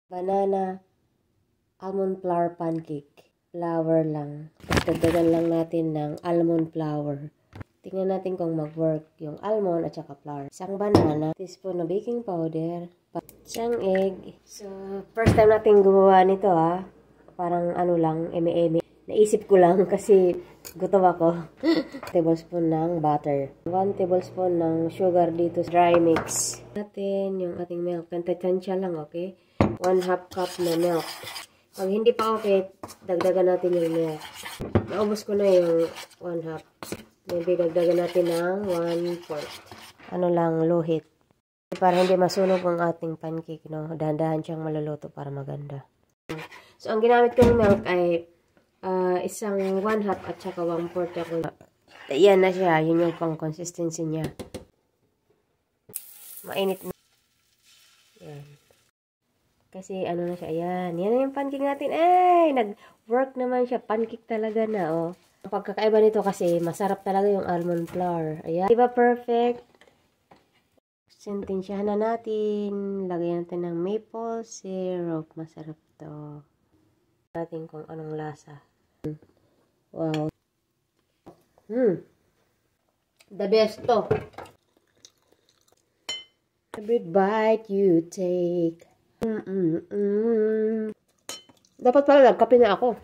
Banana almond flour pancake. Flour lang. Dagdagan lang natin ng almond flour. Tingnan natin kung mag-work yung almond at saka flour. Isang banana, teaspoon na baking powder, isang egg. So, first time natin gumawa nito Parang ano lang, eme-eme. Naisip ko lang kasi gutom ako. 1 tablespoon ng butter. 1 tablespoon ng sugar dito. Dry mix. Natin yung ating milk. Tansya lang, okay? 1/2 cup na milk. Pag hindi pa okay, dagdagan natin yung milk. Naubos ko na yung 1/2. Maybe dagdagan natin ng 1/4. Ano lang, low heat. Para hindi masunog ang ating pancake, no? Dahan-dahan siyang maluluto para maganda. So, ang ginamit kong milk ay isang 1/2 at saka 1/4 ako. Yan na siya. Yun yung pang consistency niya. Mainit na. Yan. Kasi ano na siya. Ayan. Yan na yung pancake natin. Ay! Nag-work naman siya. Pancake talaga na, oh. Ang pagkakaiba nito kasi masarap talaga yung almond flour. Ayan. Diba perfect? Sentensyahan na natin. Lagyan natin ng maple syrup. Masarap to. Natin kung anong lasa. Wow. The best to. Every bite you take. Dapat pala nagkape na ako.